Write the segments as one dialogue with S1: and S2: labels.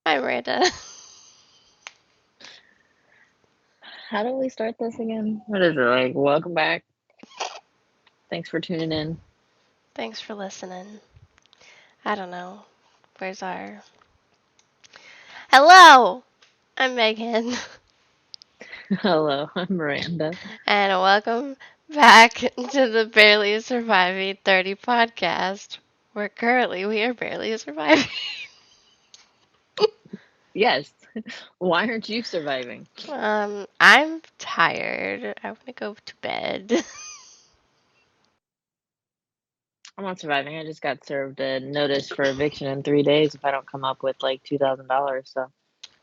S1: Hi, Miranda.
S2: How do we start this again? What is it like? Welcome back. Thanks for tuning in.
S1: Thanks for listening. I don't know. Where's our. Hello! I'm Megan.
S2: Hello, I'm Miranda.
S1: And welcome back to the Barely Surviving 30 podcast, where currently we are barely surviving.
S2: Yes. Why aren't you surviving?
S1: I'm tired. I want to go to bed.
S2: I'm not surviving. I just got served a notice for eviction in 3 days if I don't come up with like $2,000. So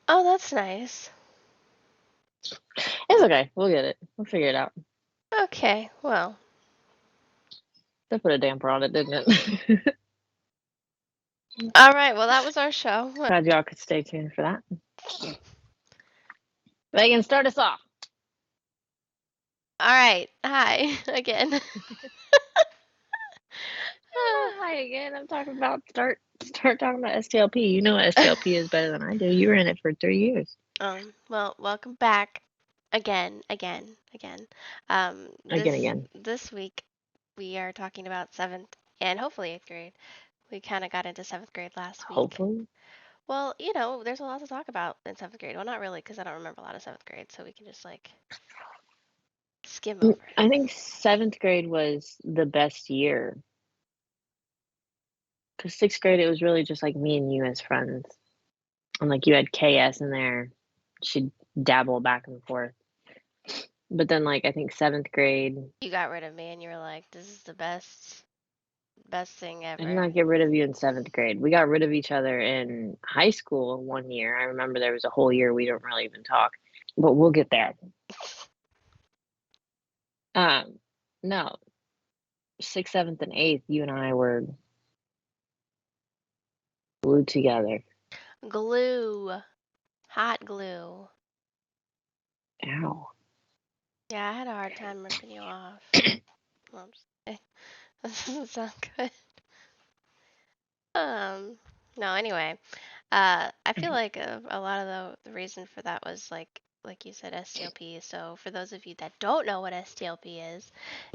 S1: Oh, that's nice.
S2: it's okay. We'll get it. We'll figure it out.
S1: Okay, well.
S2: They put a damper on it, didn't it?
S1: Alright, well, that was our show.
S2: Glad y'all could stay tuned for that. Megan, start us off.
S1: Alright, hi again.
S2: Hi again. I'm talking about start talking about STLP. You know what STLP is better than I do. You were in it for 3 years.
S1: Well, welcome back again.
S2: Again.
S1: This week we are talking about seventh and hopefully eighth grade. We kind of got into seventh grade last week.
S2: Hopefully.
S1: Well, there's a lot to talk about in seventh grade. Well, not really, because I don't remember a lot of seventh grade, so we can just like skim over it.
S2: I think seventh grade was the best year. Because sixth grade, it was really just like me and you as friends. And like you had KS in there. She'd dabble back and forth. But then, like, I think seventh grade,
S1: You got rid of me, and you were like, "This is the best thing
S2: I did
S1: ever."
S2: not get rid of you in seventh grade. We got rid of each other in high school one year. I remember there was a whole year we don't really even talk. But we'll get there. Um, no, sixth, seventh, and eighth, you and I were glued together.
S1: Glue, hot glue.
S2: Ow.
S1: Yeah, I had a hard time ripping you off. Oops. That doesn't sound good. Um, no, anyway, I feel like a lot of the reason for that was like you said, STLP. So for those of you that don't know what STLP is,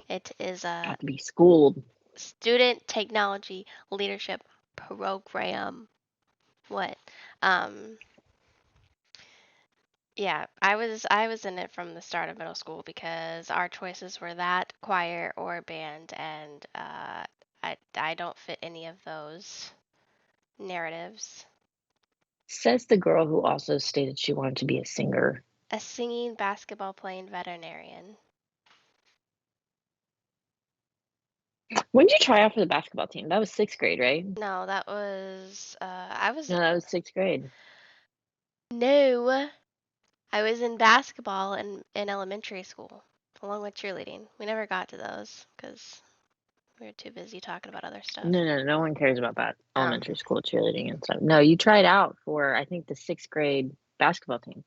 S1: it is a
S2: Got to be schooled.
S1: student technology leadership program. What? Um, yeah, I was in it from the start of middle school because our choices were that choir or band, and I don't fit any of those narratives.
S2: Says the girl who also stated she wanted to be a singer.
S1: A singing, basketball playing veterinarian.
S2: When did you try out for the basketball team? That was sixth grade, right?
S1: No, that was I was
S2: No, that was sixth grade.
S1: no, I was in basketball in elementary school along with cheerleading. We never got to those because we were too busy talking about other stuff.
S2: No one cares about that.
S1: Oh,
S2: Elementary school cheerleading and stuff. No, you tried out for, I think, the sixth grade basketball team.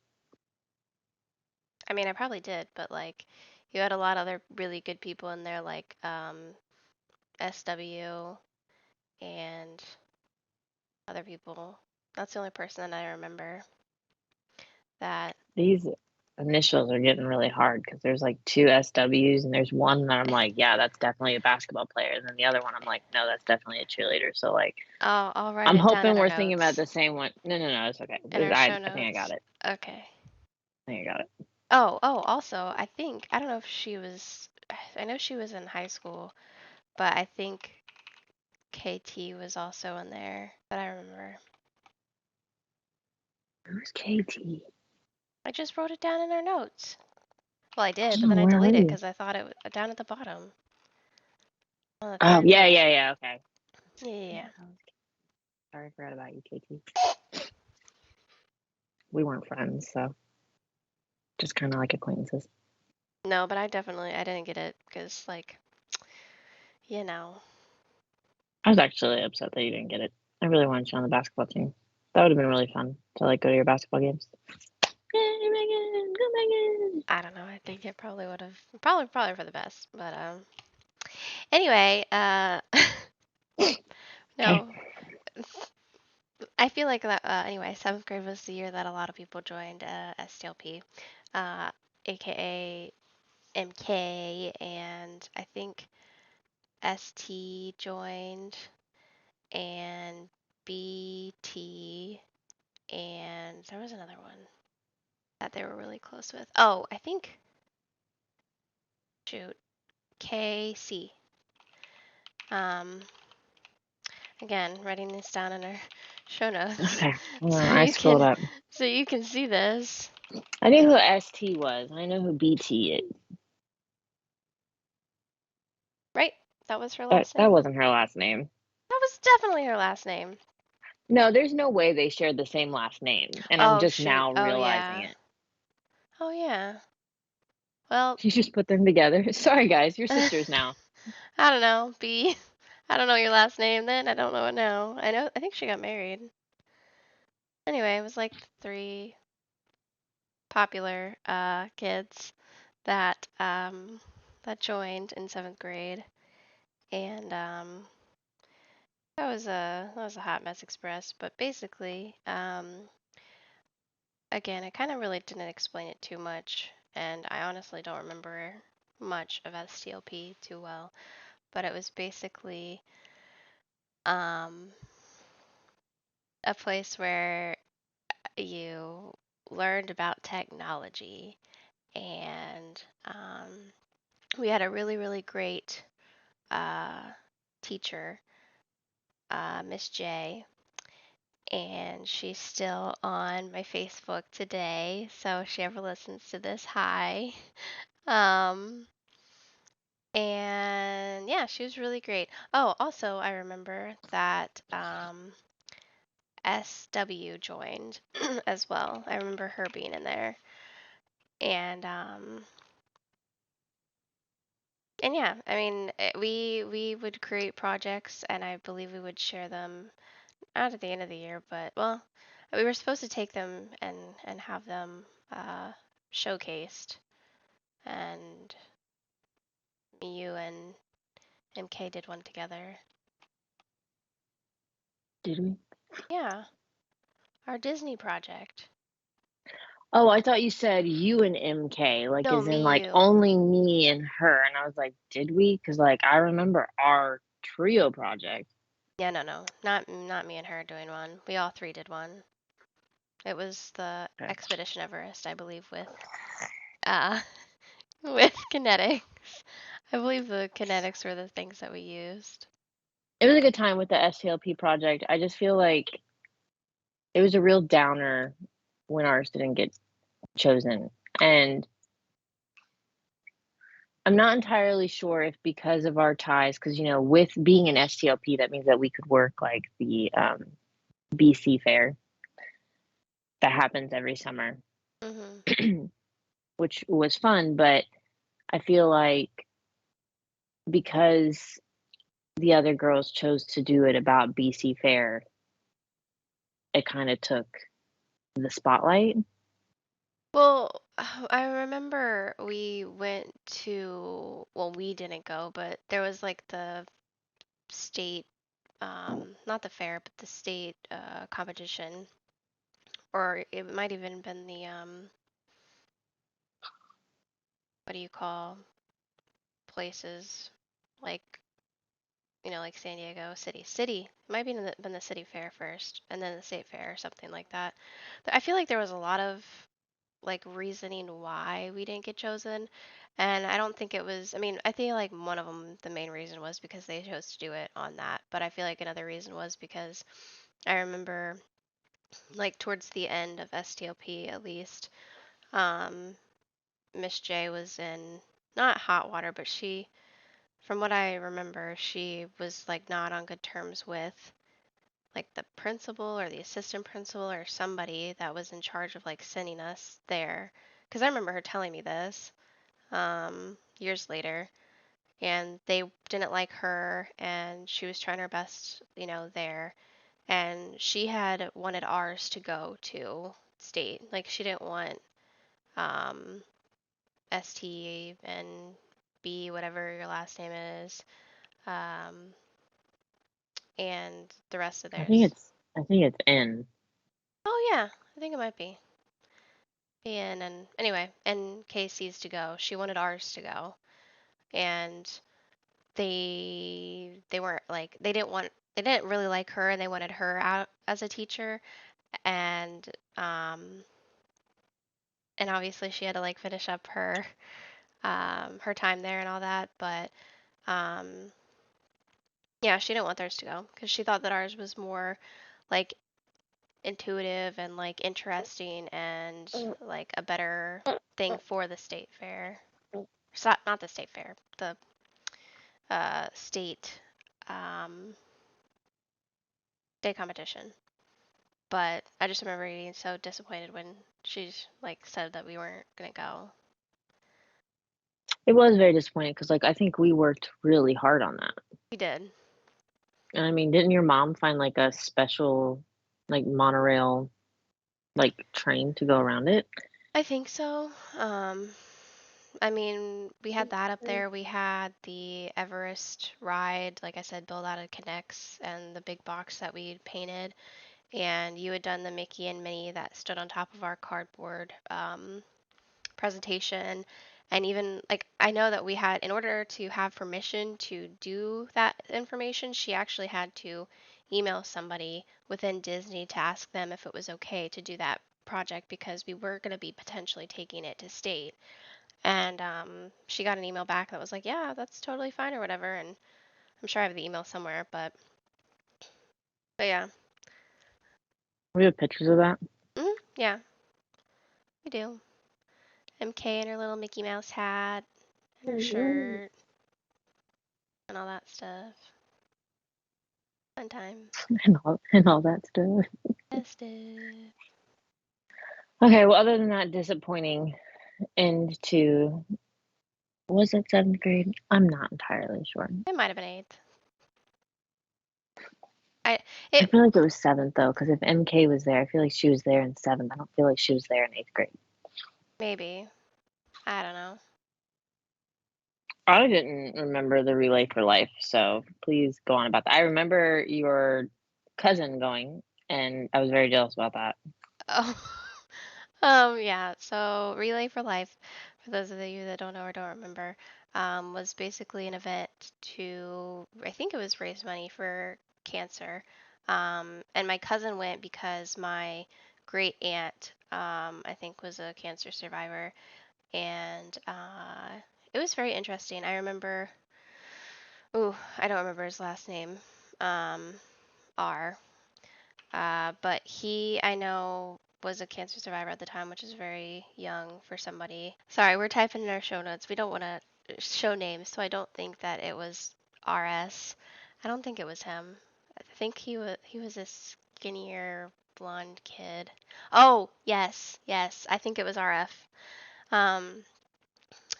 S1: I mean, I probably did, but like you had a lot of other really good people in there, like SW and other people. That's the only person that I remember that.
S2: These initials are getting really hard because there's like two SWs and there's one that I'm like, yeah, that's definitely a basketball player. And then the other one, I'm like, no, that's definitely a cheerleader. So like,
S1: I'll write
S2: I'm
S1: it down
S2: hoping
S1: in our
S2: we're thinking about
S1: notes.
S2: the same one. No, it's okay.
S1: In our
S2: I
S1: show
S2: think I got
S1: notes.
S2: it.
S1: Okay.
S2: I think I got it.
S1: Oh, also, I don't know if she was, I know she was in high school, but I think KT was also in there that I remember.
S2: Who's KT?
S1: I just wrote it down in our notes. Well, I did, but
S2: Oh,
S1: then I
S2: where are
S1: deleted it
S2: you?
S1: because I thought it was down at the bottom on the
S2: Oh,
S1: third page.
S2: yeah. Okay.
S1: Yeah.
S2: Sorry, I forgot about you, KT. We weren't friends, so just kind of like acquaintances.
S1: No, but I didn't get it because like, you know.
S2: I was actually upset that you didn't get it. I really wanted you on the basketball team. That would have been really fun to like go to your basketball games. Yay, Megan! Go Megan!
S1: I don't know. I think it probably would have probably for the best. But anyway,
S2: Okay.
S1: no. I feel like that, anyway, seventh grade was the year that a lot of people joined STLP, uh, aka MK, and I think ST joined, and BT, and there was another one that they were really close with. Oh, I think, shoot, KC. Um, Again, writing this down in our show notes
S2: Okay, hold
S1: so
S2: on. I
S1: you
S2: scrolled
S1: can
S2: up.
S1: see this.
S2: I knew who ST was. I know who BT is.
S1: Right? That was her
S2: That
S1: last
S2: that
S1: name.
S2: wasn't her last name.
S1: That was definitely her last name.
S2: No, there's no way they shared the same last name, and I'm
S1: Oh
S2: just
S1: shoot.
S2: now
S1: Oh
S2: realizing
S1: yeah.
S2: it.
S1: Oh yeah. Well,
S2: You just put them together. Sorry, guys, you're
S1: I
S2: sisters now.
S1: don't know. B. I don't know your last name then. I don't know it now. I know. I think she got married. Anyway, it was like the three popular kids that that joined in seventh grade, and that was a hot mess express. But basically, again, I kind of really didn't explain it too much, and I honestly don't remember much of STLP too well. But it was basically um, a place where you learned about technology, and we had a really, really great uh, teacher, Miss J, and she's still on my Facebook today. So if she ever listens to this, hi. Um, and yeah, she was really great. Oh, also, I remember that SW joined as well. I remember her being in there. And and yeah, I mean, we would create projects, and I believe we would share them not at the end of the year, but well, we were supposed to take them and have them showcased, and you and MK did one together.
S2: Did we?
S1: Yeah, our Disney project.
S2: Oh, I thought you said you and MK, like
S1: No,
S2: as in
S1: me,
S2: like
S1: you.
S2: only me and her. And I was like, did we? Because like I remember our trio project.
S1: Yeah, no, no, not me and her doing one. We all three did one. It was the
S2: Okay.
S1: Expedition Everest, I believe, with uh with kinetics. I believe the kinetics were the things that we used.
S2: It was a good time with the STLP project. I just feel like it was a real downer when ours didn't get chosen. And I'm not entirely sure if because of our ties, because with being an STLP, that means that we could work like the BC fair that happens every summer,
S1: Mhm.
S2: which was fun. But I feel like because the other girls chose to do it about BC fair, it kind of took the spotlight.
S1: Well, I remember we went to, well, we didn't go, but there was like the state, not the fair, but the state competition, or it might even been the, what do you call places? Like, like San Diego City. City. It might be been the city fair first, and then the state fair or something like that. I feel like there was a lot of like reasoning why we didn't get chosen. And I don't think it was, I mean, I think like one of them, the main reason was because they chose to do it on that. But I feel like another reason was because I remember like towards the end of STLP at least, um, Miss J was in not hot water, but from what I remember, she was like not on good terms with like the principal or the assistant principal or somebody that was in charge of like sending us there. Because I remember her telling me this years later, and they didn't like her, and she was trying her best, there. And she had wanted ours to go to state. Like she didn't want um, ST and B, whatever your last name is, um, and the rest of
S2: I think
S1: theirs.
S2: I think it's N.
S1: Oh yeah, I think it might be. And anyway, and Casey's to go. She wanted ours to go, and they weren't like they didn't really like her, and they wanted her out as a teacher, and um and obviously she had to like finish up her time there and all that, but um yeah, she didn't want theirs to go because she thought that ours was more like intuitive and like interesting and like a better thing for the state fair. It's not the state fair, the state um, day competition. But I just remember being so disappointed when she like said that we weren't gonna go.
S2: It was very disappointing because, like, I think we worked really hard on that.
S1: We did.
S2: And I mean, didn't your mom find like a special, like, monorail, like, train to go around it?
S1: I think so. I mean, we had that up there. We had the Everest ride, like I said, built out of Connects and the big box that we painted. And you had done the Mickey and Minnie that stood on top of our cardboard presentation. And even like I know that we had, in order to have permission to do that information, she actually had to email somebody within Disney to ask them if it was okay to do that project because we were going to be potentially taking it to state. And she got an email back that was like, yeah, that's totally fine or whatever. And I'm sure I have the email somewhere, but yeah.
S2: We have pictures of that.
S1: Yeah, we do. MK in her little Mickey Mouse hat and her shirt and all that stuff. Fun times.
S2: And all that stuff.
S1: Festive.
S2: Okay, well, other than that disappointing end to, was it seventh grade? I'm not entirely sure.
S1: It might have been eighth. I
S2: I
S1: it
S2: feel like it was seventh though, because if MK was there, I feel like she was there in seventh. I don't feel like she was there in eighth grade.
S1: maybe. I don't know.
S2: I didn't remember the Relay for Life, so please go on about that. I remember your cousin going, and I was very jealous about that.
S1: Oh. Yeah, so Relay for Life, for those of you that don't know or don't remember, was basically an event to, I think it was raise money for cancer. And my cousin went because my great aunt, I think, was a cancer survivor. And it was very interesting. I remember, ooh, I don't remember his last name, um, R. But he, I know, was a cancer survivor at the time, which is very young for somebody. Sorry, we're typing in our show notes. We don't want to show names, so I don't think that it was RS. I don't think it was him. I think he was a skinnier blonde kid. Oh, yes, yes. I think it was RF. Um,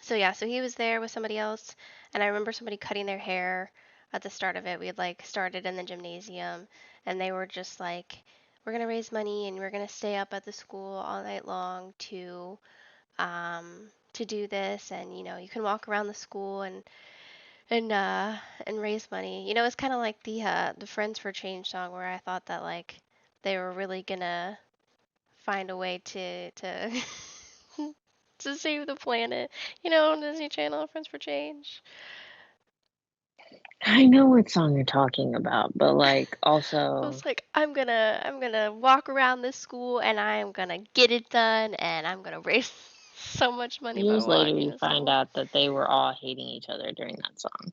S1: so yeah, so he was there with somebody else, and I remember somebody cutting their hair at the start of it. We had like started in the gymnasium, and they were just like, "We're gonna raise money, and we're gonna stay up at the school all night long to do this, and you can walk around the school and raise money." It's kind of like the Friends for Change song where I thought that like they were really gonna find a way to to save the planet. On Disney Channel, Friends for Change.
S2: I know what song you're talking about, but like
S1: I
S2: also
S1: was like, I'm gonna walk around this school and I am gonna get it done and I'm gonna raise so much money by
S2: years later
S1: walking
S2: you
S1: to
S2: find
S1: school.
S2: out that they were all hating each other during that song.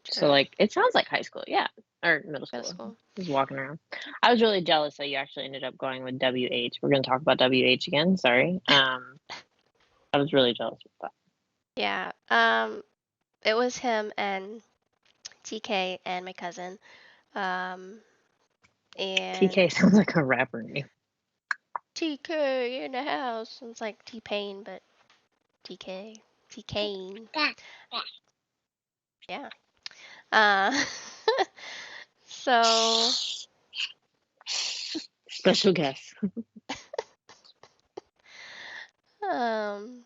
S2: So
S1: True.
S2: like it sounds like high school, yeah, or middle
S1: Middle
S2: school.
S1: school.
S2: Just walking around. I was really jealous that you actually ended up going with WH. We're gonna talk about WH again. Sorry. I was really jealous of that.
S1: Yeah. It was him and TK and my cousin. Um,
S2: TK
S1: and
S2: sounds like a rapper name.
S1: TK in the house. It's like T Pain, but TK. T Kane. Yeah. Uh, so
S2: Special guest.
S1: um,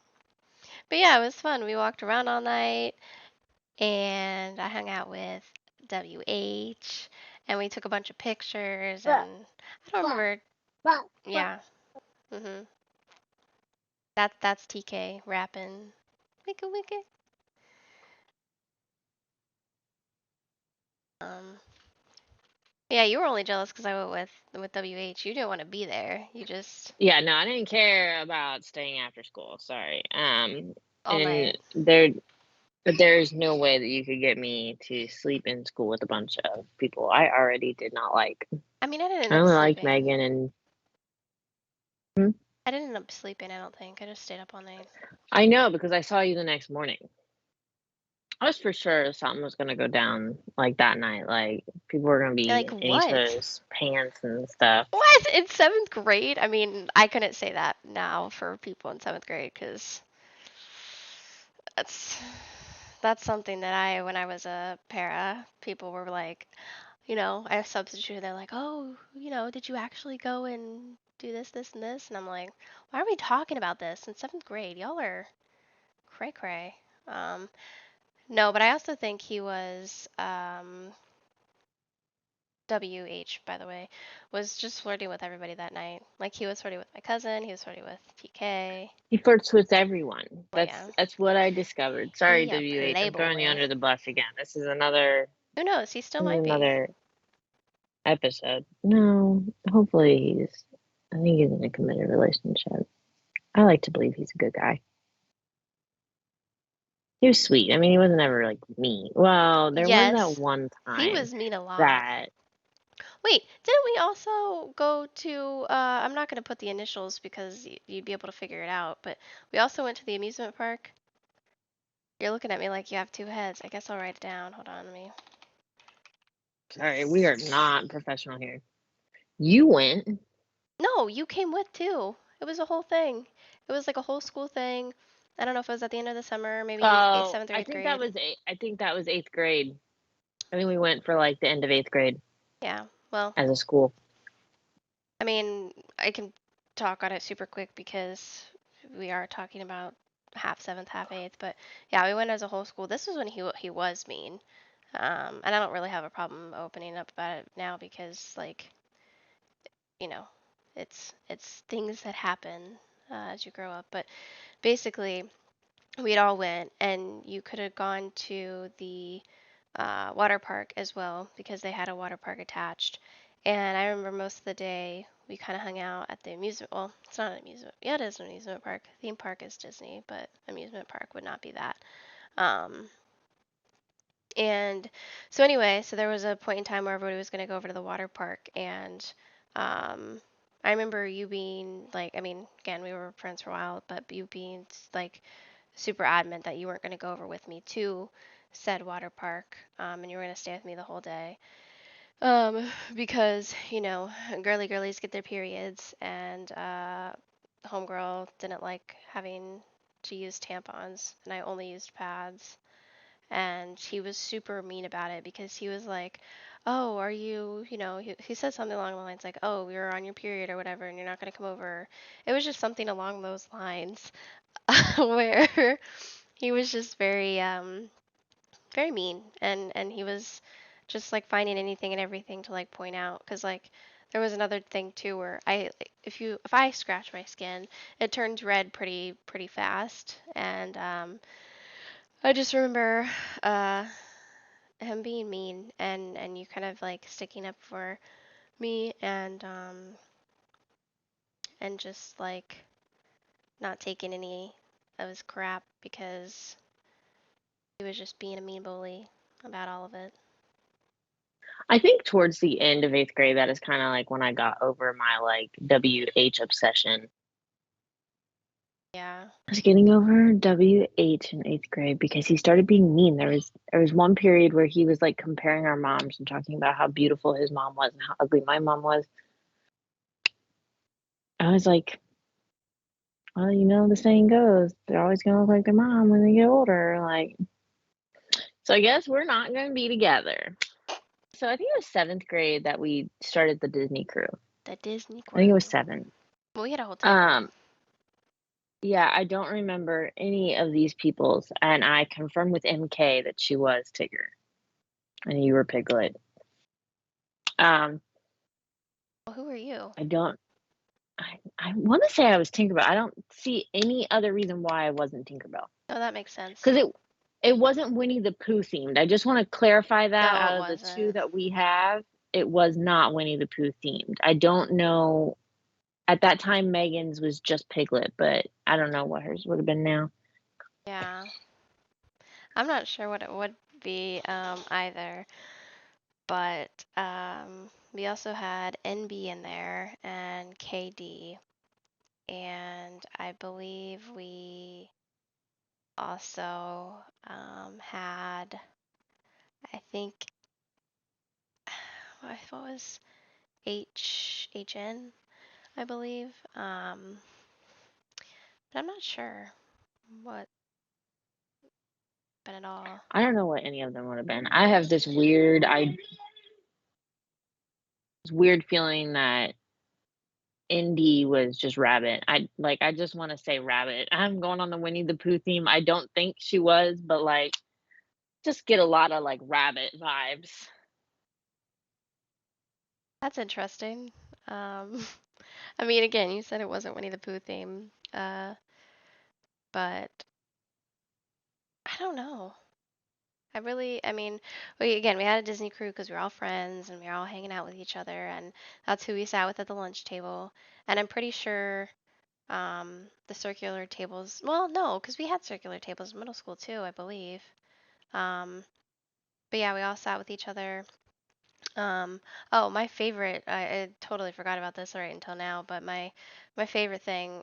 S1: but yeah, it was fun. We walked around all night and I hung out with WH and we took a bunch of pictures, and I don't remember. Yeah. Mhm. That's TK rapping. Wicka wicka. Um. Yeah, you were only jealous because I went with WH. You didn't want to be there. You just
S2: Yeah, no, I didn't care about staying after school. Sorry.
S1: all
S2: And
S1: night.
S2: there's no way that you could get me to sleep in school with a bunch of people I already did not like.
S1: I mean, I didn't end
S2: I
S1: up
S2: only liked
S1: sleeping.
S2: Megan and hmm?
S1: I didn't end up sleeping. I don't think. I just stayed up all night.
S2: I know because I saw you the next morning. I was for sure something was gonna go down like that night. Like people were gonna
S1: Like
S2: be in each
S1: what?
S2: other's pants and stuff.
S1: What in seventh grade? I mean, I couldn't say that now for people in seventh grade because that's that's something that when I was a para, people were like, I substituted. They're like, oh, did you actually go and do this, this, and this? And I'm like, why are we talking about this in seventh grade? Y'all are cray cray. Um, no, but I also think he was WH, by the way, was just flirting with everybody that night. Like he was flirting with my cousin, he was flirting with TK.
S2: He flirts with everyone.
S1: Well, yeah,
S2: That's what I discovered. Sorry,
S1: he a
S2: WH. I'm throwing you
S1: playboy.
S2: under the bus again.
S1: Who knows? He still
S2: This is
S1: might be.
S2: another episode. No, hopefully I think he's in a committed relationship. I like to believe he's a good guy. He was sweet. I mean, he wasn't ever like me. Well, there was that
S1: Yes,
S2: one
S1: he
S2: time
S1: was mean a lot.
S2: that
S1: Wait, didn't we also go to? I'm not gonna put the initials because you'd be able to figure it out. But we also went to the amusement park. You're looking at me like you have two heads. I guess I'll write it down. Hold on, let me.
S2: sorry, we are not professional here. You went.
S1: No, you came with too. It was a whole thing. It was like a whole school thing. I don't know if it was at the end of the summer, maybe eighth,
S2: Oh,
S1: seventh or eighth grade.
S2: I think that was eighth grade. I think we went for like the end of eighth grade
S1: Yeah. Well,
S2: as a school.
S1: I mean, I can talk on it super quick because we are talking about half seventh, half eighth. But yeah, we went as a whole school. This was when he was mean. And I don't really have a problem opening up about it now because like you know, it's things that happen as you grow up. But basically, we'd all went, and you could have gone to the water park as well because they had a water park attached. And I remember most of the day we kind of hung out at the amusement. Well, it's not an amusement. Yeah, it is an amusement park. Theme park is Disney, but amusement park would not be that. Um, and so anyway, so there was a point in time where everybody was going to go over to the water park, and um, I remember you being like, I mean, again, we were friends for a while, but you being like super adamant that you weren't going to go over with me to said water park, and you were going to stay with me the whole day. Because, girly girlies get their periods, and homegirl didn't like having to use tampons, and I only used pads. And he was super mean about it because he was like, oh, are you, he said something along the lines like, oh, you're on your period or whatever, and you're not going to come over. It was just something along those lines where he was just very mean, and he was just like finding anything and everything to like point out because like there was another thing too where if I scratch my skin, it turns red pretty fast, and I just remember uh him being mean, and you kind of like sticking up for me, and just like not taking any of his crap because he was just being a mean bully about all of it.
S2: I think towards the end of eighth grade, that is kind of like when I got over my like WH obsession.
S1: Yeah.
S2: I was getting over WH in eighth grade because he started being mean. There was one period where he was like comparing our moms and talking about how beautiful his mom was and how ugly my mom was. I was like, well, the saying goes, they're always gonna look like their mom when they get older. Like, so I guess we're not gonna be together. So I think it was seventh grade that we started the Disney crew.
S1: The Disney
S2: I think it was
S1: crew.
S2: 7.
S1: Well, we had a whole table.
S2: Um, yeah, I don't remember any of these people's, and I confirmed with MK that she was Tigger and you were Piglet. Um,
S1: Well, who are you?
S2: I don't. I want to say I was Tinkerbell. I don't see any other reason why I wasn't Tinkerbell.
S1: Oh, that makes sense.
S2: Because it wasn't Winnie the Pooh themed. I just want to clarify that
S1: No, it
S2: out of the two
S1: wasn't.
S2: that we have, it was not Winnie the Pooh themed. I don't know. At that time, Megan's was just Piglet, but I don't know what hers would have been now.
S1: Yeah. I'm not sure what it would be either, but we also had NB in there and KD, and I believe we also had, I think, what was HN, I believe, but I'm not sure what been at all.
S2: I don't know what any of them would have been. I have this weird feeling that Indy was just Rabbit. I just want to say Rabbit. I'm going on the Winnie the Pooh theme. I don't think she was, but like just get a lot of like Rabbit vibes.
S1: That's interesting. I mean, again, you said it wasn't Winnie the Pooh theme, but I don't know. I mean, we had a Disney crew because we were all friends and we were all hanging out with each other, and that's who we sat with at the lunch table. And I'm pretty sure the circular tables, well, no, because we had circular tables in middle school too, I believe. Um, but yeah, we all sat with each other. Oh, my favorite, I totally forgot about this right until now, but my favorite thing,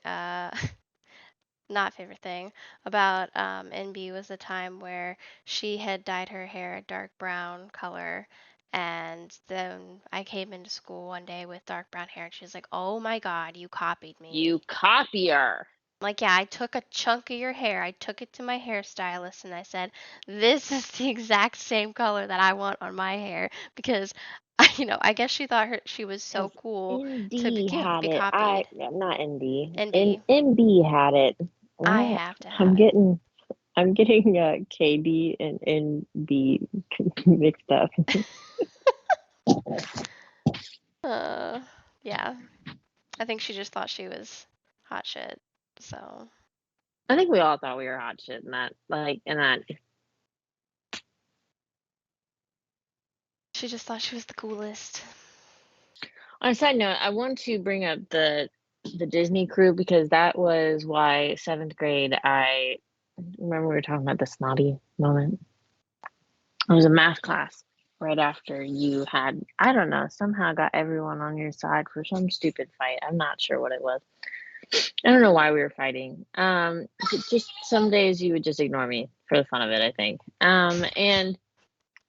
S1: not favorite thing about NB was the time where she had dyed her hair a dark brown color. And then I came into school one day with dark brown hair, and she was like, "Oh my God, you copied
S2: You
S1: me."
S2: copier.
S1: Like, yeah, I took a chunk of your hair, I took it to my hairstylist, and I said, "This is the exact same color that I want on my hair," because, I guess she thought she was so
S2: Because
S1: cool to
S2: ND had
S1: be
S2: it.
S1: copied.
S2: Not ND.
S1: NB,
S2: NB had it.
S1: I
S2: What?
S1: have to
S2: I'm
S1: have it.
S2: getting KD and NB mixed up.
S1: Uh, yeah. I think she just thought she was hot shit. So
S2: I think we all thought we were hot shit in that.
S1: she just thought she was the coolest.
S2: On a side note, I want to bring up the Disney crew because that was why seventh grade I remember we were talking about the snobby moment. It was a math class right after you had, I don't know, somehow got everyone on your side for some stupid fight. I'm not sure what it was. I don't know why we were fighting. Just some days you would just ignore me for the fun of it, I think. And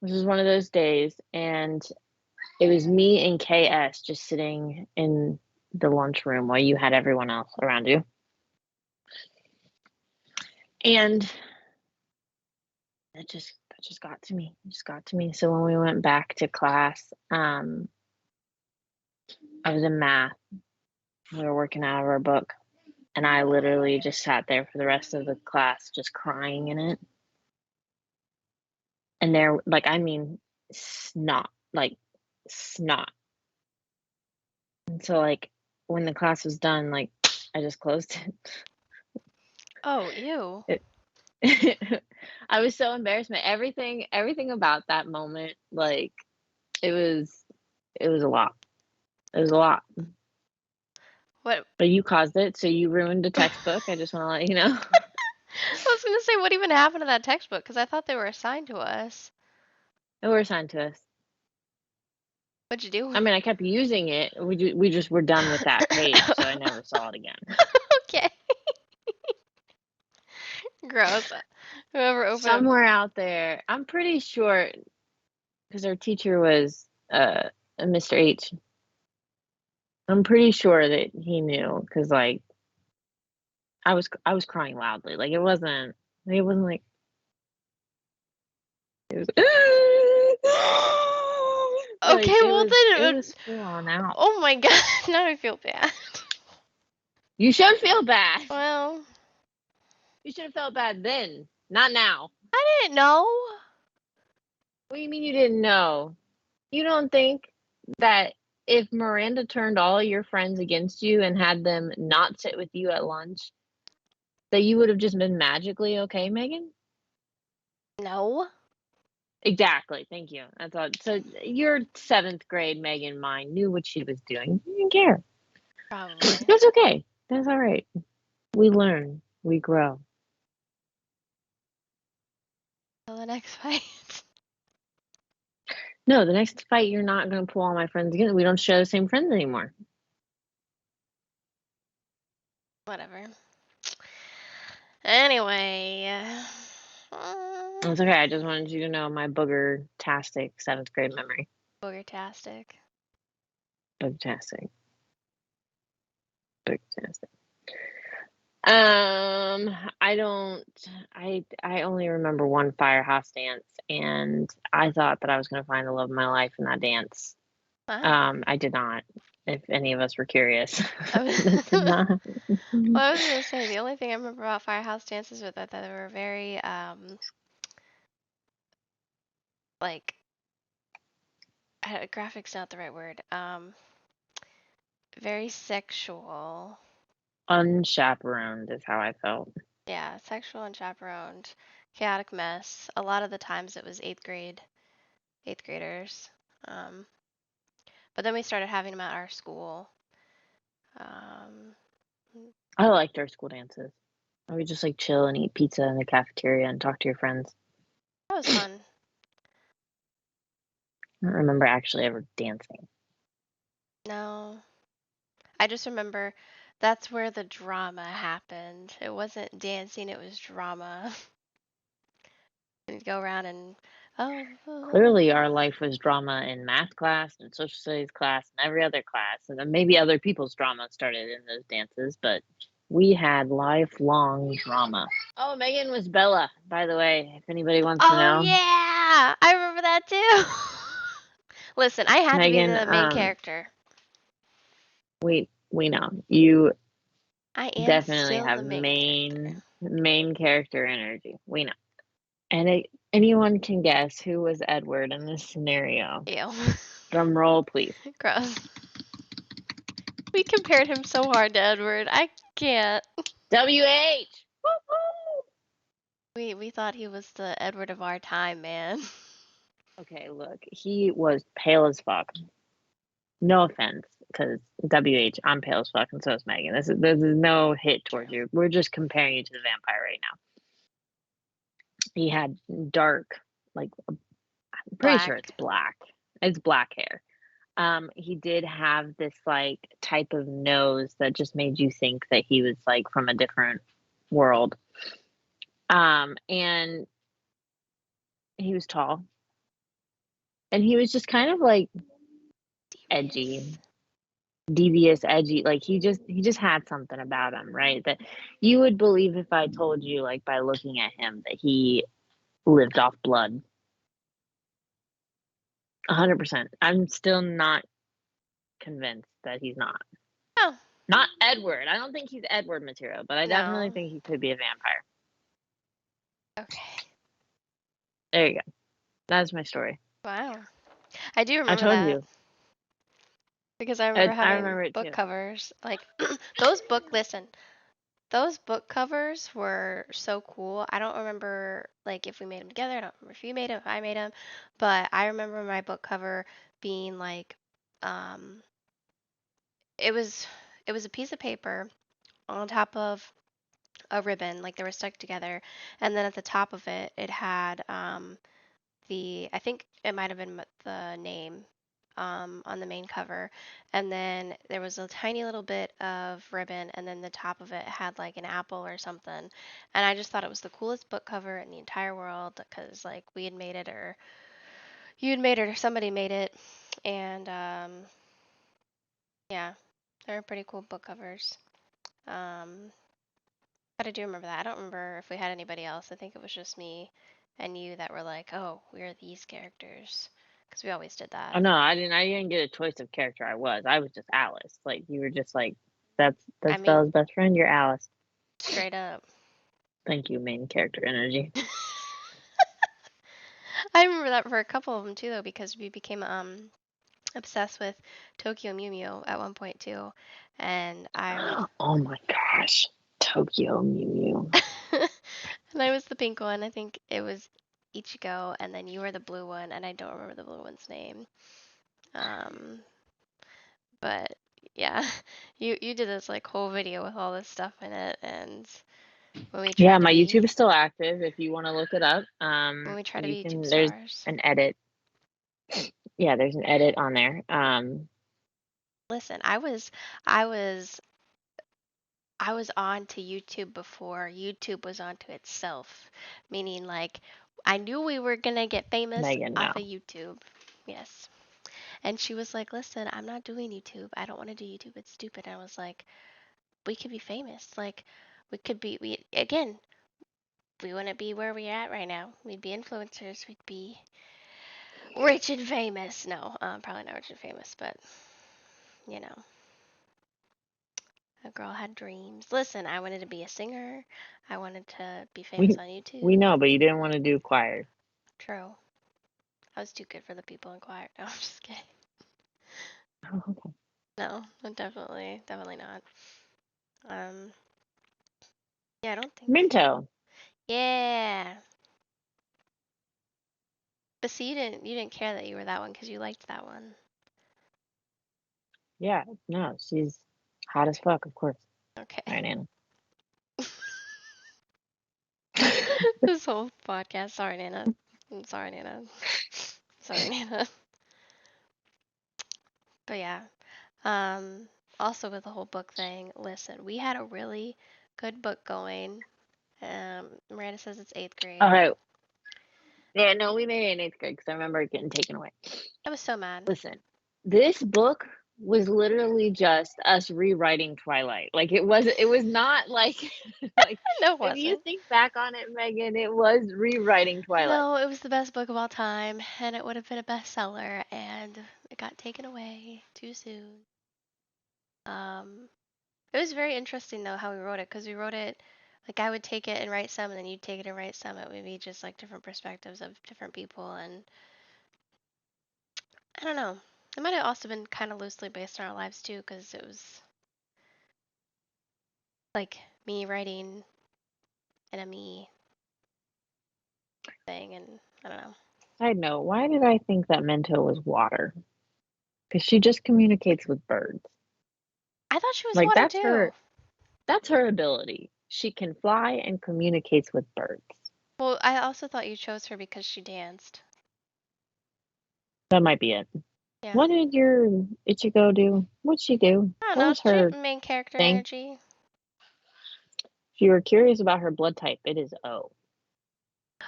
S2: this was one of those days, and it was me and KS just sitting in the lunchroom while you had everyone else around you. And that just got to me. It just got to me. So when we went back to class, I was in math. We were working out of our book, and I literally just sat there for the rest of the class just crying in it. And there, like, I mean, snot, like snot. And so, like, when the class was done, like, I just closed
S1: Oh, ew.
S2: it. I was so embarrassed. Everything about that moment, like, it was, it was a lot. It was a lot.
S1: What?
S2: But you caused it, so you ruined a textbook. I just want to let you know.
S1: I was gonna say, what even happened to that textbook? Because I thought they were assigned to us.
S2: It were assigned to us.
S1: What'd you do?
S2: I mean, I kept using it. We just were done with that page, so I never saw it again.
S1: Okay. Gross. Whoever opened up.
S2: Somewhere out there, I'm pretty sure, because our teacher was Mr. H. I'm pretty sure that he knew, because like I was crying loudly. Like it wasn't like it was like
S1: Okay, well
S2: it
S1: then.
S2: was full on out.
S1: Oh my God. Now I feel bad.
S2: You should feel bad.
S1: Well,
S2: You should have felt bad then, not now.
S1: I didn't know.
S2: What do you mean you didn't know? You don't think that if Miranda turned all your friends against you and had them not sit with you at lunch, that you would have just been magically okay, Megan?
S1: No,
S2: Exactly. Thank you. That's all. So your seventh grade Megan mind knew what she was doing. She didn't care.
S1: probably.
S2: That's okay. That's all right. We learn. We grow.
S1: Till the next fight.
S2: No, the next fight, you're not going to pull all my friends again. We don't share the same friends anymore.
S1: Whatever. Anyway.
S2: It's okay. I just wanted you to know my booger-tastic seventh grade memory.
S1: Boogertastic.
S2: Booger-tastic. Booger-tastic. I only remember one firehouse dance, and I thought that I was going to find the love of my life in that dance.
S1: Wow.
S2: I did not, if any of us were curious.
S1: I was,
S2: That did not.
S1: well, I was gonna say the only thing I remember about firehouse dances was that they were very like graphic's not the right word. Very sexual.
S2: Unchaperoned is how I felt.
S1: Yeah, sexual and chaperoned. Chaotic mess. A lot of the times it was eighth graders. Um, but then we started having them at our school. Um,
S2: I liked our school dances. I would just like chill and eat pizza in the cafeteria and talk to your friends.
S1: that was fun.
S2: I don't remember actually ever dancing.
S1: No, I just remember that's where the drama happened. It wasn't dancing, it was drama. We'd go around and, oh,
S2: Clearly, our life was drama in math class and social studies class and every other class. And then maybe other people's drama started in those dances, but we had lifelong drama. Oh, Megan was Bella, by the way, if anybody wants to
S1: oh
S2: know.
S1: yeah, I remember that too. Listen, I had to be
S2: Megan,
S1: the main character.
S2: we know. You
S1: I am
S2: definitely
S1: still
S2: have
S1: the main character.
S2: main character energy. We know. And anyone can guess who was Edward in this scenario.
S1: Ew.
S2: Drum roll, please.
S1: Gross. We compared him so hard to Edward. I can't.
S2: WH! Woo-hoo!
S1: We thought he was the Edward of our time, man.
S2: Okay, look, he was pale as fuck. No offense, because WH, I'm pale as fuck, and so is Megan. This is no hit towards
S1: True.
S2: you. We're just comparing you to the vampire right now. He had dark, like I'm pretty sure it's
S1: Black.
S2: black. It's black hair. He did have this like type of nose that just made you think that he was like from a different world. And he was tall, and he was just kind of like edgy,
S1: Devious.
S2: devious, edgy. Like he just had something about him, right? That you would believe if I told you, like by looking at him, that he lived off blood. 100%. I'm still not convinced that he's not.
S1: Oh,
S2: Not Edward. I don't think he's Edward material, but I definitely
S1: no.
S2: think he could be a vampire.
S1: Okay.
S2: There you go. That's my story.
S1: Wow. I do
S2: I
S1: remember
S2: told
S1: that
S2: you.
S1: because I remember
S2: I
S1: having
S2: remember it
S1: book
S2: too.
S1: covers. Like listen, those book covers were so cool. I don't remember like if we made them together. I don't remember if you made them, if I made them, but I remember my book cover being like, um, it was it was a piece of paper on top of a ribbon, like they were stuck together, and then at the top of it, it had the I think it might have been the name on the main cover, and then there was a tiny little bit of ribbon, and then the top of it had like an apple or something, and I just thought it was the coolest book cover in the entire world because like we had made it or you had made it or somebody made it, and yeah, they were pretty cool book covers. Um, but I do remember that. I don't remember if we had anybody else. I think it was just me and you that were like, "Oh, we're these characters," because we always did
S2: Oh
S1: that.
S2: no, I didn't get a choice of character. I was just Alice. Like you were just like
S1: I
S2: that's
S1: mean,
S2: Bella's best friend. You're Alice.
S1: straight up.
S2: Thank you, main character energy.
S1: I remember that for a couple of them too, though, because we became obsessed with Tokyo Mew Mew at one point too, and I
S2: Oh my gosh. Tokyo Mew Mew.
S1: and I was the pink one. I think it was Ichigo, and then you were the blue one, and I don't remember the blue one's name. Um, but yeah, you did this like whole video with all this stuff in it, and when we
S2: Yeah,
S1: tried to
S2: my
S1: be
S2: YouTube is still active if you want to look it up.
S1: when we try to
S2: You
S1: be YouTube
S2: can, there's
S1: stars.
S2: an edit. Yeah, there's an edit on there.
S1: Listen, I was on to YouTube before YouTube was onto itself, meaning like I knew we were gonna get famous
S2: Megan, no.
S1: off of YouTube. Yes. And she was like, "Listen, I'm not doing YouTube. I don't want to do YouTube. It's stupid." And I was like, "We could be famous. Like, we again, we wouldn't be where we're at right now. We'd be influencers. We'd be rich and famous. No, probably not rich and famous, but you know, a girl had dreams. Listen, I wanted to be a singer. I wanted to be famous
S2: We
S1: on
S2: we
S1: YouTube.
S2: know, but you didn't want to do choir.
S1: True. I was too good for the people in choir. No, I'm just kidding.
S2: Oh, okay.
S1: No, definitely not. Um, yeah, I don't think.
S2: Minto.
S1: Yeah, but see, you didn't care that you were that one because you liked that one.
S2: Yeah, no, she's hot as fuck, of course.
S1: Okay.
S2: Right, Anna.
S1: This whole podcast. Sorry, Nana. I'm sorry, Nana. Sorry, Nana. But yeah. Um. Also with the whole book thing, listen, we had a really good book going. Miranda says it's eighth
S2: All
S1: grade.
S2: right. Yeah, no, we made it in 8th grade because I remember it getting taken away.
S1: I was so mad.
S2: Listen, this book was literally just us rewriting Twilight. Like it was not like like
S1: No, it
S2: if you
S1: wasn't.
S2: think back on it, Megan, it was rewriting Twilight.
S1: No, it was the best book of all time, and it would have been a bestseller, and it got taken away too soon. Um, it was very interesting though how we wrote it, because we wrote it like I would take it and write some, and then you'd take it and write some. It would be just like different perspectives of different people, and I don't know. It might have also been kind of loosely based on our lives too, because it was like me writing and a me thing, and I don't know.
S2: Side note, why did I think that Mento was water? Because she just communicates with birds.
S1: I thought she was
S2: Like
S1: water too.
S2: that's her ability. She can fly and communicates with birds.
S1: Well, I also thought you chose her because she danced.
S2: That might be it.
S1: Yeah.
S2: What did your Ichigo do? What'd she do?
S1: I don't
S2: What
S1: know.
S2: was
S1: She
S2: her
S1: main character
S2: thing?
S1: energy.
S2: If you were curious about her blood type, it is O.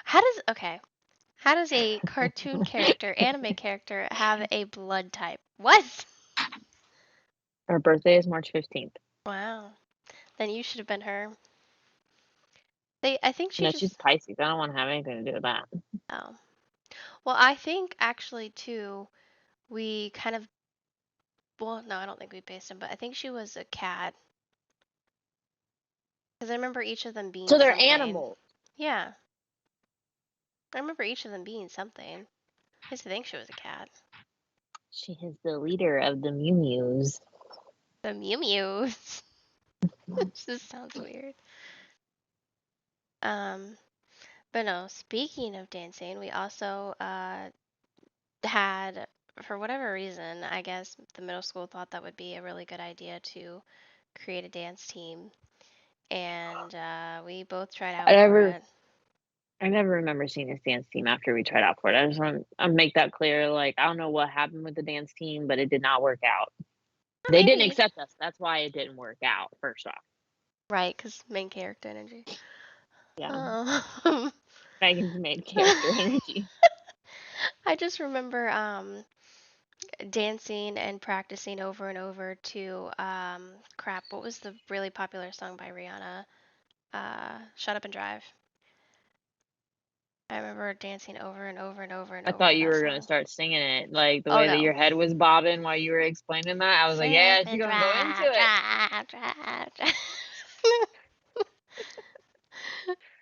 S1: How does a cartoon character, anime character, have a blood type? What?
S2: Her birthday is March 15th.
S1: Wow. Then you should have been her. I think she
S2: No, she's
S1: just.
S2: Pisces. I don't want to have anything to do with that.
S1: Oh. Well, I think actually too, we kind of. Well, no, I don't think we based him, but I think she was a cat. Because I remember each of them being
S2: So they're
S1: something.
S2: animals.
S1: Yeah. I remember each of them being something. I used to think she was a cat.
S2: She is the leader of the Mew Mews.
S1: The Mew Mews. This sounds weird. Um, but no, speaking of dancing, we also had, for whatever reason, I guess the middle school thought that would be a really good idea to create a dance team, and we both tried
S2: I
S1: out for
S2: never,
S1: it.
S2: I never remember seeing this dance team after we tried out for it. I just want to make that clear. Like, I don't know what happened with the dance team, but it did not work out. They didn't
S1: Maybe.
S2: accept us. That's why it didn't work out, first off.
S1: Right, because main character energy.
S2: Yeah.
S1: Um,
S2: Megan's main character energy.
S1: I just remember dancing and practicing over and over to crap. What was the really popular song by Rihanna? Shut Up and Drive. I remember dancing over and over and over and
S2: I
S1: over
S2: thought
S1: to
S2: you
S1: that
S2: were gonna
S1: song.
S2: start singing it, like the
S1: Oh
S2: way that
S1: no.
S2: your head was bobbing while you were explaining that. I was like,
S1: Shut up
S2: yeah, she's
S1: and
S2: gonna go into
S1: drive,
S2: it.
S1: drive, drive, drive.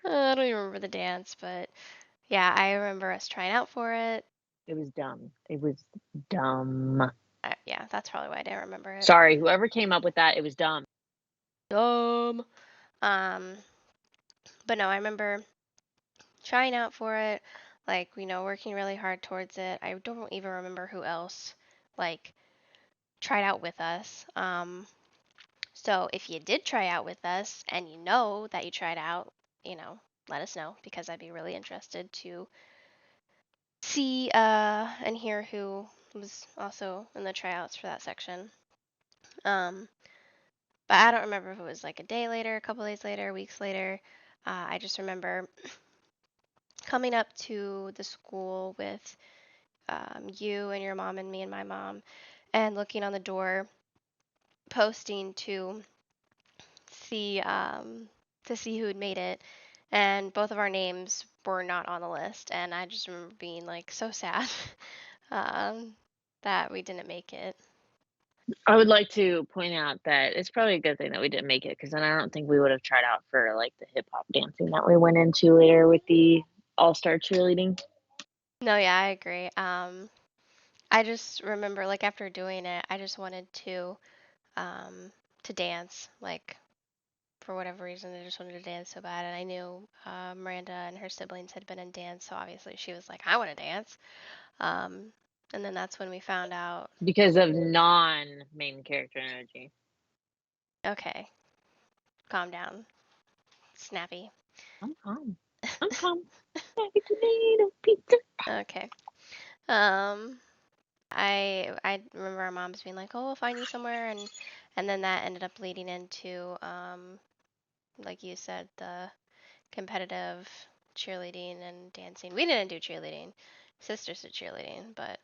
S1: I don't even remember the dance, but yeah, I remember us trying out for it.
S2: It was dumb. It was dumb.
S1: Yeah, that's probably why I didn't remember it.
S2: Sorry, whoever came up with that, it was dumb.
S1: Dumb. But no, I remember trying out for it, like, working really hard towards it. I don't even remember who else, like, tried out with us. So if you did try out with us and you know that you tried out, let us know because I'd be really interested to see and hear who was also in the tryouts for that section. But I don't remember if it was like a day later, a couple days later, weeks later. I just remember coming up to the school with you and your mom and me and my mom, and looking on the door, posting see um, to see who had made it, and both of our names were not on the list, and I just remember being like so sad um, that we didn't make it.
S2: I would like to point out that it's probably a good thing that we didn't make it, because then I don't think we would have tried out for like the hip hop dancing that we went into later with the all-star cheerleading.
S1: No, yeah, I agree. I just remember like after doing it, I just wanted um, to dance, like for whatever reason, I just wanted to dance so bad. And I knew Miranda and her siblings had been in dance, so obviously she was like, I want to dance. Um, and then that's when we found out.
S2: Because of non-main character energy.
S1: Okay, calm down, Snappy.
S2: I'm calm. I'm calm. Happy tomato pizza.
S1: Okay. Um, I remember our moms being like, "Oh, we'll find you somewhere," and then that ended up leading into like you said, the competitive cheerleading and dancing. We didn't do cheerleading. Sisters did cheerleading, but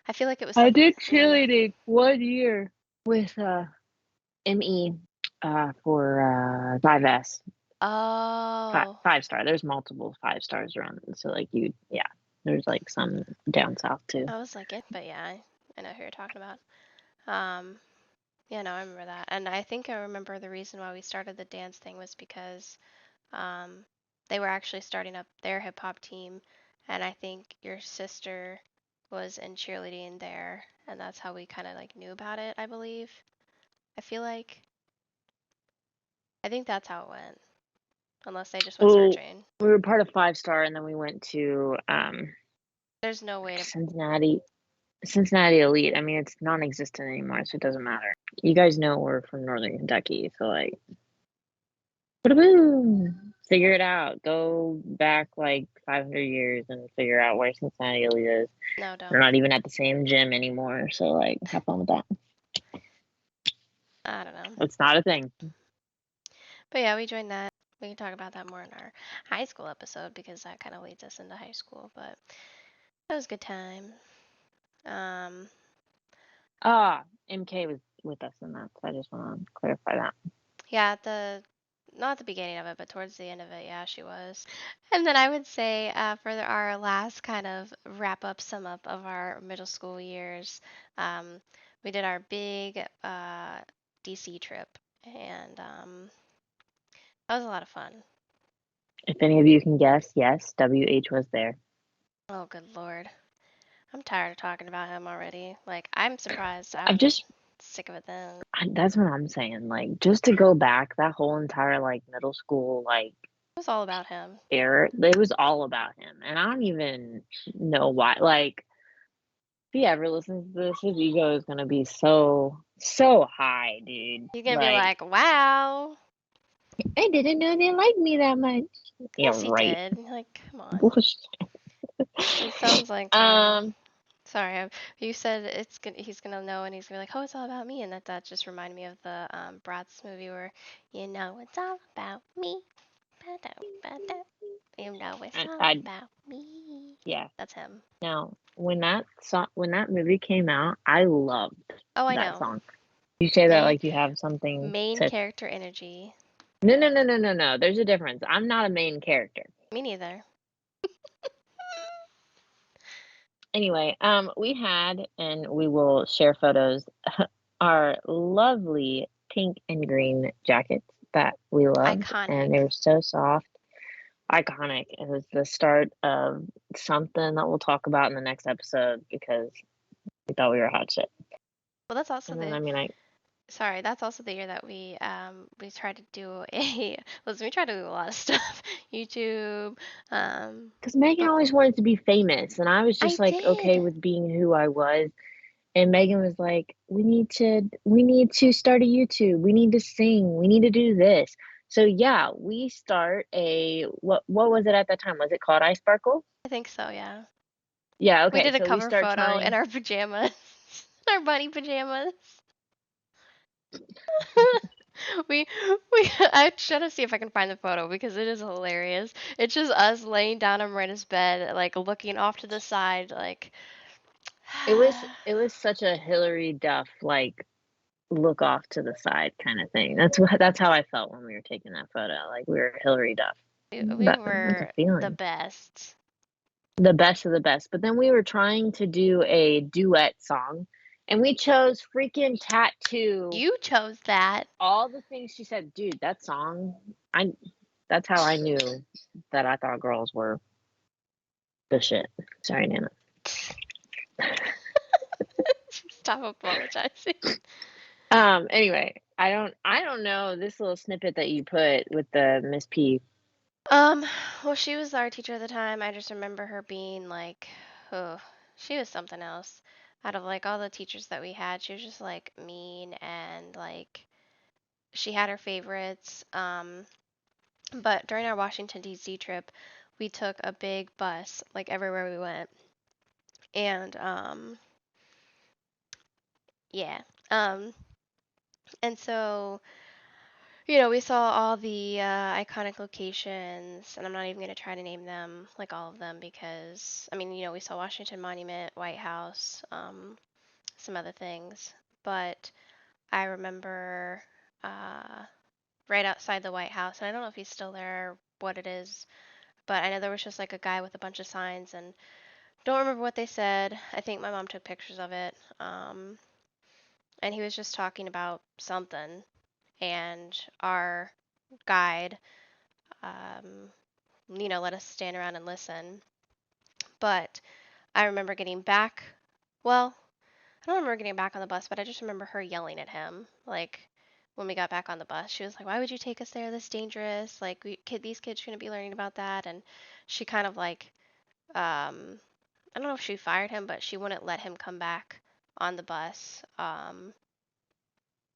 S1: I feel like it was
S2: I
S1: something.
S2: did cheerleading 1 year with ME for 5S.
S1: Oh,
S2: 5 star. There's multiple 5 stars around. So like yeah. There's like some down south too.
S1: I was like it, but yeah, I know who you're talking about. Um, yeah, no, I remember that, and I think I remember the reason why we started the dance thing was because um, they were actually starting up their hip hop team, and I think your sister was in cheerleading there, and that's how we kind of like knew about it, I believe. I feel like I think that's how it went, unless they just went
S2: Well,
S1: searching.
S2: we were part of 5 star, and then we went to
S1: There's no way to.
S2: Cincinnati Elite. I mean, it's non-existent anymore, so it doesn't matter. You guys know we're from Northern Kentucky, so like, boom, figure it out. Go back like 500 years and figure out where Cincinnati Elite is.
S1: No,
S2: We're
S1: don't.
S2: not even at the same gym anymore, so like, have fun with that.
S1: I don't know.
S2: It's not a thing.
S1: But yeah, we joined that. We can talk about that more in our high school episode because that kind of leads us into high school. But that was a good time. Um,
S2: MK was with us in that, so I just want to clarify that.
S1: yeah, not at the beginning of it, but towards the end of it, yeah, she was. And then I would say for our last kind of wrap up, sum up of our middle school years, um, we did our big DC trip, and that was a lot of fun.
S2: If any of you can guess, yes, WH was there.
S1: Oh, good Lord. I'm tired of talking about him already. Like, I'm surprised I
S2: I've
S1: wasn't
S2: just
S1: sick of it then.
S2: That's what I'm saying. Like, just to go back that whole entire like middle school like
S1: It was all about him.
S2: era, it was all about him, and I don't even know why. Like, if he ever listens to this, his ego is gonna be so high, dude.
S1: You're gonna be
S2: Like,
S1: like, wow.
S2: I didn't know they liked me that much. Yeah,
S1: Yes, he
S2: right.
S1: did. Like, come on.
S2: Bullshit.
S1: It sounds like
S2: Um,
S1: sorry, you said he's gonna know and he's gonna be like, oh, it's all about me, and that just reminded me of the Bratz movie where it's all about me. Ba-do, ba-do. You know it's
S2: and
S1: all
S2: I
S1: about me.
S2: yeah.
S1: That's him.
S2: Now, when that movie came out, I loved
S1: Oh, I
S2: that
S1: know.
S2: song. You say that
S1: Main
S2: like you have something
S1: main
S2: to.
S1: character energy.
S2: No, no, no, no, no, no. There's a difference. I'm not a main character.
S1: Me neither.
S2: Anyway, we had, and we will share photos, our lovely pink and green jackets that we loved, and
S1: Iconic.
S2: they were so soft. iconic. It was the start of something that we'll talk about in the next episode because we thought we were hot shit.
S1: Well, that's also
S2: And then,
S1: the
S2: I mean, I
S1: sorry, that's also the year that we tried to do a listen, we tried to do a lot of stuff. YouTube,
S2: because Megan
S1: but
S2: always wanted to be famous, and I was
S1: I
S2: just like okay
S1: did.
S2: with being who I was. And Megan was like, we need to start a YouTube. We need to sing. We need to do this. So yeah, we start a what was it at that time? Was it called Ice Sparkle?
S1: I think so, yeah.
S2: Yeah,
S1: We
S2: okay.
S1: did a
S2: So we
S1: cover
S2: start
S1: photo in
S2: trying.
S1: our pajamas, our bunny pajamas. we we I try to see if I can find the photo because it is hilarious. It's just us laying down on Miranda's bed, like looking off to the side, like
S2: It was such a Hillary Duff like look off to the side kind of thing. That's how I felt when we were taking that photo. Like we were Hillary Duff.
S1: we
S2: That's a
S1: were the
S2: feeling.
S1: best.
S2: The best of the best. But then we were trying to do a duet song, and we chose freaking Tattoo.
S1: You chose that.
S2: All the things she said, dude, that song, I that's how I knew that I thought girls were the shit. Sorry, Nana.
S1: Stop apologizing.
S2: Anyway, I don't know this little snippet that you put with the Miss P.
S1: Um, well, she was our teacher at the time. I just remember her being like, oh, she was something else. Out of like all the teachers that we had, she was just like mean and like she had her favorites. But during our Washington D.C. trip, we took a big bus like everywhere we went, and yeah, um, and so we saw all the iconic locations, and I'm not even going to try to name them, like all of them, because, I mean, we saw Washington Monument, White House, some other things. But I remember uh, right outside the White House, and I don't know if he's still there or what it is, but I know there was just like a guy with a bunch of signs, and don't remember what they said. I think my mom took pictures of it. And he was just talking about something, and our guide um, let us stand around and listen. But I remember getting back. Well, I don't remember getting back on the bus, but I just remember her yelling at him. Like when we got back on the bus, she was like, "Why would you take us there? That's dangerous. Like these kids shouldn't be learning about that." And she kind of like, I don't know if she fired him, but she wouldn't let him come back on the bus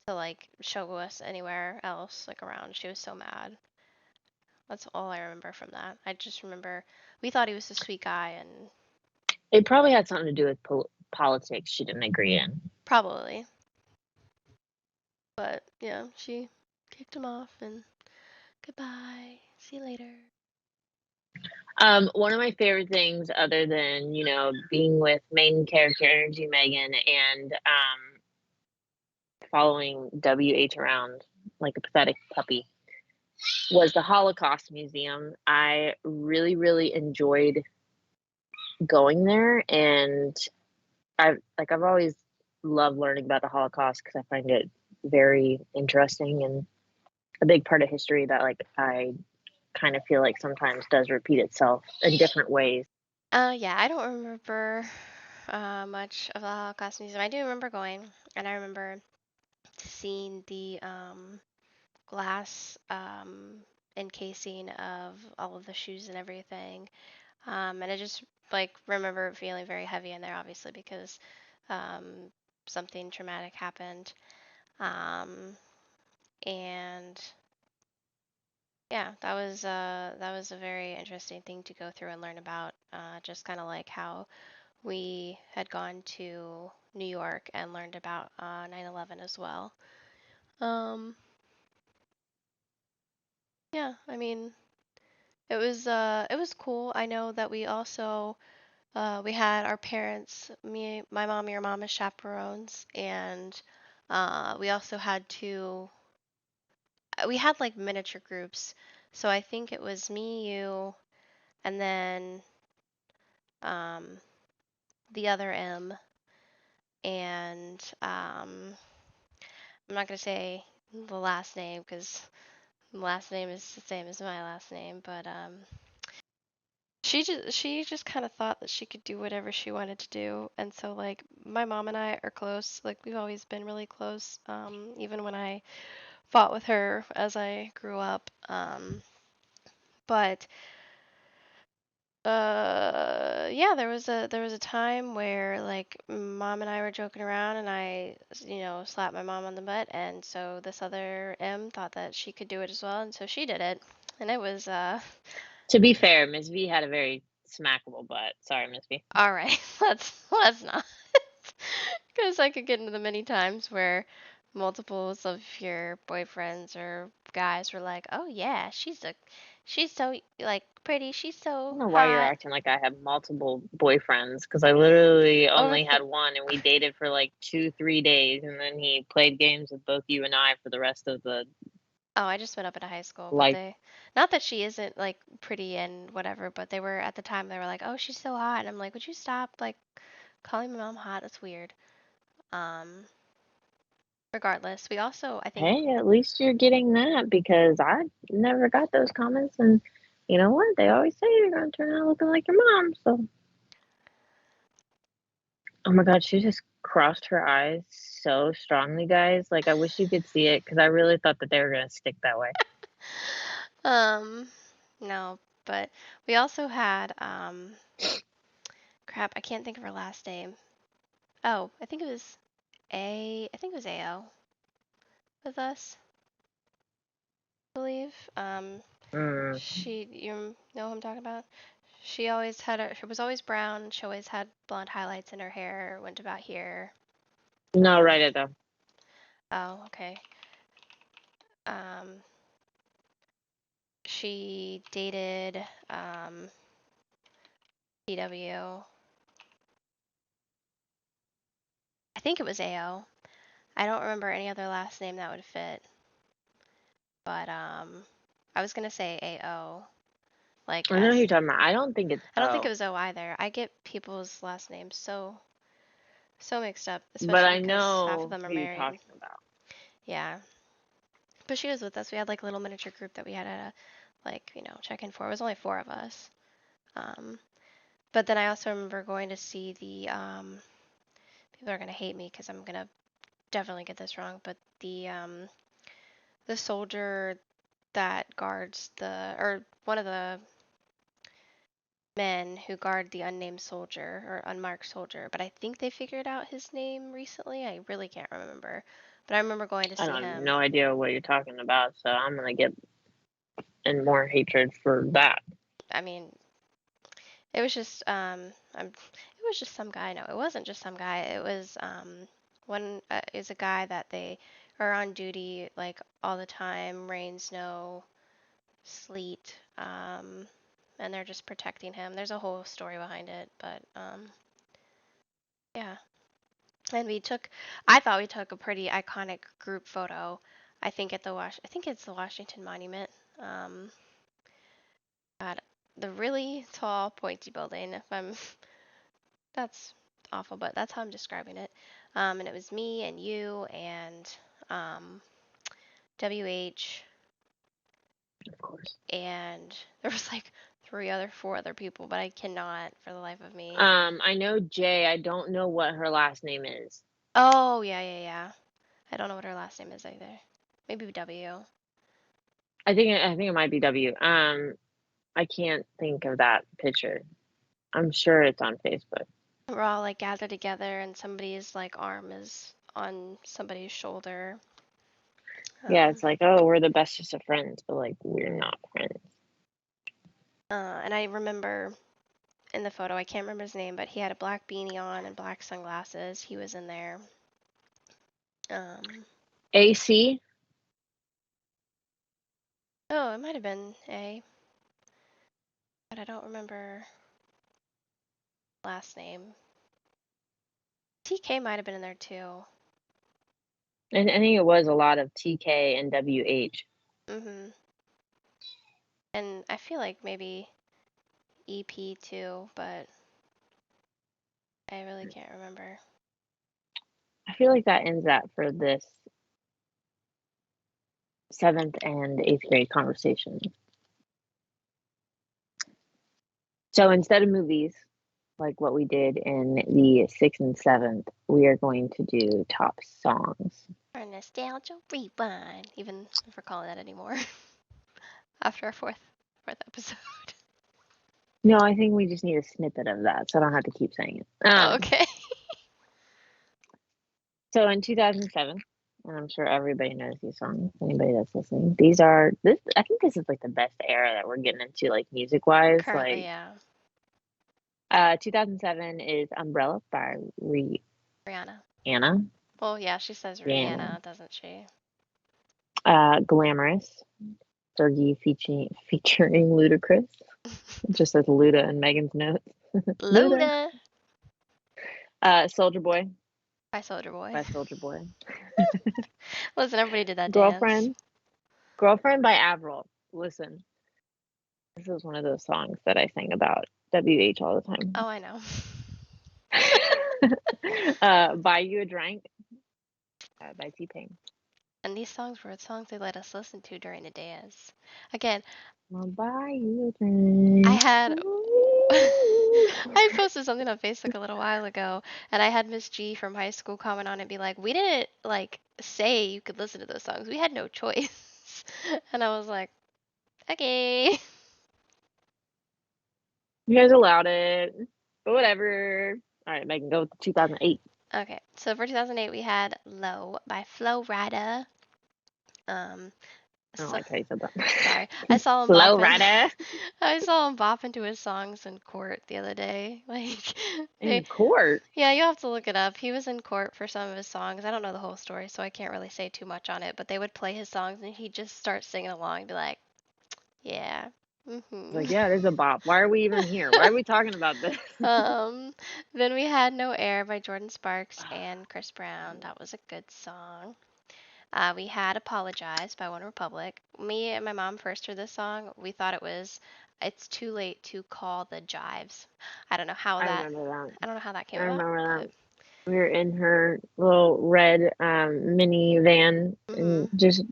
S1: to like show us anywhere else like around. She was so mad. That's all I remember from that. I just remember we thought he was a sweet guy, and
S2: It probably had something to do with politics she didn't agree in.
S1: probably. But yeah, she kicked him off and goodbye. See you later.
S2: One of my favorite things, other than being with main character energy Megan and following WH around like a pathetic puppy, was the Holocaust Museum. I really, really enjoyed going there, and I've always loved learning about the Holocaust because I find it very interesting and a big part of history that like I kind of feel like sometimes does repeat itself in different ways.
S1: Yeah, I don't remember much of the Holocaust Museum. I do remember going, and I remember seeing the glass encasing of all of the shoes and everything. And I just like remember it feeling very heavy in there, obviously, because um, something traumatic happened. Um, and yeah, that was a very interesting thing to go through and learn about. Just kind of like how we had gone to New York and learned about 9/11 as well. Um, yeah, I mean, it was cool. I know that we also we had our parents, me, my mom, your mom as chaperones, and we also had we had like miniature groups. So I think it was me, you, and then um, the other M, and I'm not gonna say the last name because the last name is the same as my last name, but she just kind of thought that she could do whatever she wanted to do, and so like my mom and I are close. Like we've always been really close. Even when I fought with her as I grew up. But yeah, there was a time where like mom and I were joking around, and I slapped my mom on the butt, and so this other M thought that she could do it as well, and so she did it, and it was
S2: To be fair, Miss V had a very smackable butt. Sorry, Miss V.
S1: all right. Let's not. Because I could get into the many times where multiples of your boyfriends or guys were like, "Oh yeah, she's so like pretty, she's
S2: I
S1: so
S2: don't know why you're
S1: hot."
S2: acting like I have multiple boyfriends, because I literally
S1: Oh,
S2: only had one, and we dated for like 2, 3 days, and then he played games with both you and I for the rest of the
S1: oh, I just went up into high school, but
S2: life.
S1: not that she isn't like pretty and whatever, but they were at the time they were like, "Oh, she's so hot," and I'm like, "Would you stop like calling my mom hot? That's weird." Um, Regardless, we also I think
S2: Hey, at least you're getting that, because I never got those comments, and you know what? They always say you're gonna turn out looking like your mom. So, oh my God, she just crossed her eyes so strongly, guys. Like, I wish you could see it, because I really thought that they were gonna stick that way.
S1: um no, but we also had crap, I can't think of her last name. Oh, I think it was AO with us, I believe.
S2: Mm,
S1: You know who I'm talking about? She always had she was always brown. She always had blonde highlights in her hair. Went about here.
S2: no,
S1: Um,
S2: right at though.
S1: oh, okay. Um, she dated TW. I think it was AO. I don't remember any other last name that would fit, but I was gonna say AO, like
S2: I know who
S1: as
S2: you're talking about. I don't think it's
S1: I don't think it
S2: O,
S1: was O either. I get people's last names so mixed up,
S2: but
S1: especially
S2: I
S1: because half of
S2: know
S1: them are
S2: who you're
S1: married.
S2: talking about.
S1: Yeah, but she was with us. We had like a little miniature group that we had to like check in for. It was only four of us. Um, but then I also remember going to see the people are gonna hate me because I'm gonna definitely get this wrong, but the soldier that guards or one of the men who guard the unnamed soldier or unmarked soldier, but I think they figured out his name recently. I really can't remember. But I remember going to
S2: I
S1: see
S2: don't
S1: him.
S2: no idea what you're talking about, so I'm gonna get in more hatred for that.
S1: I mean, it was just it was just some guy. No, it wasn't just some guy. It was one is a guy that they are on duty like all the time, rain, snow, sleet, and they're just protecting him. There's a whole story behind it, but yeah. And I thought we took a pretty iconic group photo. I think it's the Washington Monument. Um, at the really tall, pointy building. If I'm, that's awful, but that's how I'm describing it. And it was me and you and um, WH,
S2: Of course.
S1: and there was like four other people, but I cannot for the life of me.
S2: I know Jay. I don't know what her last name is.
S1: Oh yeah, yeah, yeah. I don't know what her last name is either. Maybe W.
S2: I think it might be W. I can't think of that picture. I'm sure it's on Facebook.
S1: We're all like gathered together, and somebody's like arm is on somebody's shoulder.
S2: Yeah, it's
S1: Um,
S2: like, oh, we're the bestest of friends, but like we're not friends.
S1: and I remember in the photo, I can't remember his name, but he had a black beanie on and black sunglasses. He was in there. Um,
S2: AC.
S1: oh, it might have been A, but I don't remember last name. TK might have been in there too.
S2: And I think it was a lot of TK and WH.
S1: Mhm. And I feel like maybe EP too, but I really can't remember.
S2: I feel like that ends that for this 7th and 8th grade conversation. So instead of movies, like what we did in the 6th and 7th, we are going to do top songs.
S1: Our nostalgia rewind, even if we're calling that anymore after our fourth episode.
S2: No, I think we just need a snippet of that, so I don't have to keep saying it.
S1: Oh, okay.
S2: So in 2007, and I'm sure everybody knows these songs, anybody that's listening, these are this. I think this is like the best era that we're getting into, like music wise.
S1: Currently, yeah.
S2: 2007 is Umbrella by
S1: Rihanna.
S2: Rihanna.
S1: Well, yeah, she says
S2: Rihanna.
S1: Rihanna, doesn't she?
S2: Glamorous, Fergie featuring Ludacris. It just says Luda in Megan's notes. Luda.
S1: Luda
S2: Soldier Boy
S1: by Soldier Boy.
S2: by Soldier Boy.
S1: Listen, everybody did that dance.
S2: Girlfriend by Avril. Listen, this is one of those songs that I sing about WH all the time.
S1: Oh, I know.
S2: Buy You a Drink by T-Pain.
S1: And these songs were songs they let us listen to during the dance. Again,
S2: I'll buy you a drink.
S1: I had I posted something on Facebook a little while ago, and I had Miss G from high school comment on it and be like, "We didn't like say you could listen to those songs. We had no choice." And I was like, "Okay."
S2: You guys allowed it, but whatever. All right, Megan, go with 2008.
S1: Okay, so for 2008 we had "Low" by Flo Rida. Um,
S2: I don't
S1: so,
S2: like how you said that.
S1: sorry, I saw him
S2: Flow
S1: bopping.
S2: Rider
S1: I saw him bopping to his songs in court the other day. Like,
S2: in court.
S1: yeah, you have to look it up. He was in court for some of his songs. I don't know the whole story, so I can't really say too much on it. But they would play his songs, and he'd just start singing along, and be like, "Yeah,
S2: Like,
S1: mhm."
S2: yeah, there's a bop. Why are we even here? Why are we talking about this?
S1: Then we had "No Air" by Jordan Sparks and Chris Brown. That was a good song. We had "Apologize" by One Republic. Me and my mom first heard this song. We thought it was "It's Too Late to Call the Jives." I don't know how
S2: I
S1: that.
S2: remember that.
S1: I don't know how that came
S2: I
S1: about,
S2: remember
S1: but
S2: that. We were in her little red minivan and
S1: mhm.
S2: just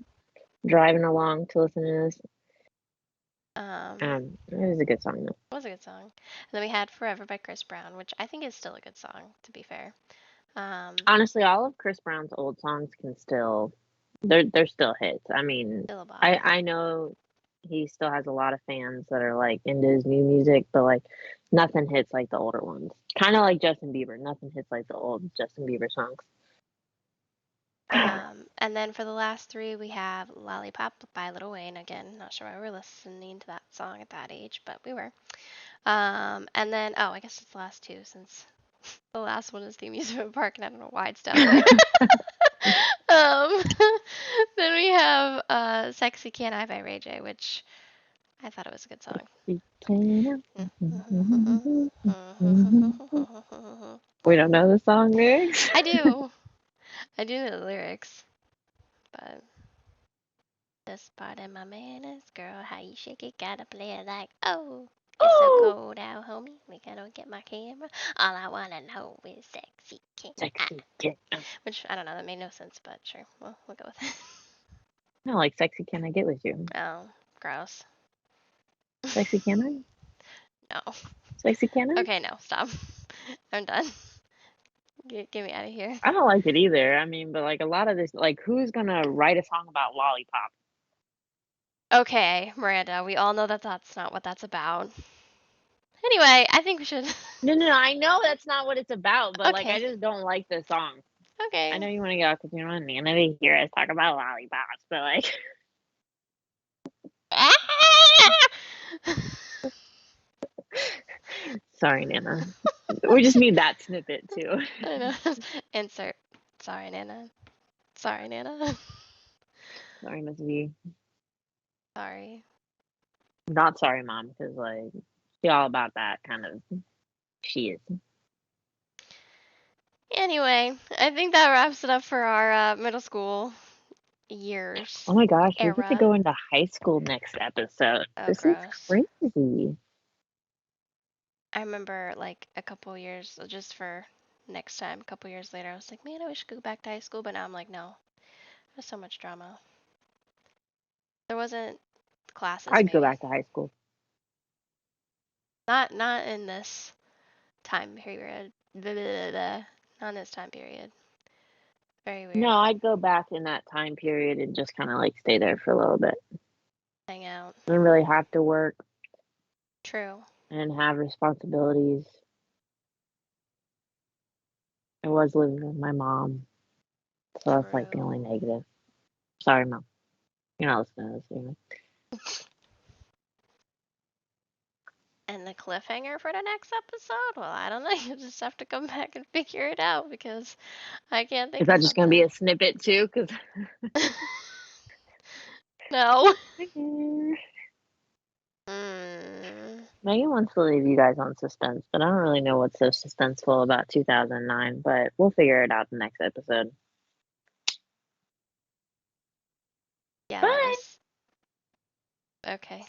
S2: driving along to listen to this.
S1: Um,
S2: It was a good song though.
S1: it was a good song. And then we had "Forever" by Chris Brown, which I think is still a good song, to be fair.
S2: Honestly, all of Chris Brown's old songs can still they're still hits. I mean,
S1: Still a bop.
S2: I know he still has a lot of fans that are like into his new music, but like nothing hits like the older ones. Kind of like Justin Bieber, nothing hits like the old Justin Bieber songs.
S1: And then for the last three, we have "Lollipop" by Lil Wayne. Again, not sure why we were listening to that song at that age, but we were. And then, oh, I guess it's the last two since the last one is the amusement park, and I don't know why it's down there. um, then we have "Sexy Can I" by Ray J, which I thought it was a good song.
S2: We don't know the song lyrics.
S1: I do. I do know the lyrics, but this part of my manners, girl, how you shake it, gotta play it like, oh, it's so
S2: Oh,
S1: cold out, homie. We gotta get my camera. All I wanna know is sexy can I?
S2: sexy can.
S1: Which I don't know, that made no sense, but sure, we'll go with it.
S2: No, like sexy can I get with you?
S1: Oh, gross.
S2: Sexy can I?
S1: No.
S2: Sexy can I?
S1: Okay, no, stop. I'm done. Get me out of here.
S2: I don't like it either. I mean, but like a lot of this, like who's gonna write a song about lollipop?
S1: Okay, Miranda, we all know that that's not what that's about. Anyway, I think we should.
S2: No. I know that's not what it's about, but like I
S1: Okay,
S2: just don't like the song. I
S1: okay.
S2: know you want to go because you don't want Nana to hear us talk about lollipops, but like, sorry, Nana. We just need that snippet too.
S1: I know. Insert. Sorry, Nana. Sorry, Nana.
S2: Sorry, Miss V.
S1: Sorry.
S2: Not sorry, Mom, because like she all about that kind of. She is.
S1: Anyway, I think that wraps it up for our middle school years
S2: Oh my gosh, we get to
S1: era.
S2: go into high school next episode.
S1: Oh,
S2: This is
S1: gross.
S2: crazy.
S1: I remember like a couple years, just for next time, a couple years later, I was like, man, I wish I could go back to high school, but now I'm like, no, there's so much drama. There wasn't classes,
S2: I'd go
S1: maybe.
S2: back to high school.
S1: Not in this time period. Blah, blah, blah, blah. Not in this time period. Very
S2: No,
S1: weird.
S2: I'd go back in that time period and just kind of like stay there for a little bit.
S1: Hang out.
S2: I didn't really have to work
S1: True.
S2: and have responsibilities. I was living with my mom, so that's like the only
S1: True.
S2: negative. Sorry, Mom. You're not listening to this anyway.
S1: And the cliffhanger for the next episode? Well, I don't know. You just have to come back and figure it out because I can't
S2: Is
S1: think of
S2: that just going to be
S1: something.
S2: a snippet too? Because
S1: No.
S2: Megan
S1: Mm,
S2: wants to leave you guys on suspense, but I don't really know what's so suspenseful about 2009, but we'll figure it out the next episode.
S1: yeah,
S2: Bye!
S1: that was okay.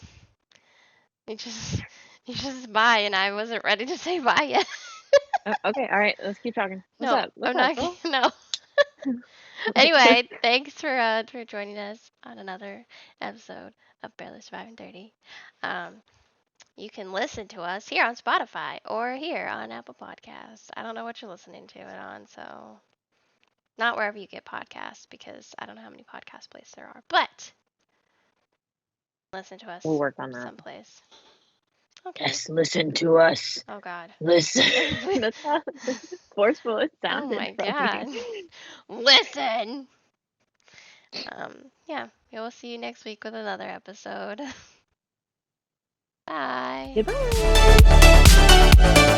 S1: You just you just bye and I wasn't ready to say bye yet.
S2: Okay, all right, let's keep talking. What's
S1: No,
S2: up? What's
S1: I'm
S2: up,
S1: not
S2: girl?
S1: no. Anyway, thanks for joining us on another episode of Barely Surviving 30. Um, you can listen to us here on Spotify or here on Apple Podcasts. I don't know what you're listening to it on, so not wherever you get podcasts because I don't know how many podcast places there are, but listen to
S2: We'll
S1: us
S2: work on that.
S1: someplace. Okay.
S2: Yes, listen to us.
S1: Oh God.
S2: Listen. That's how forceful it
S1: Oh
S2: sounded
S1: my
S2: from me.
S1: God. Listen. Yeah, we will see you next week with another episode. Bye.
S2: Goodbye.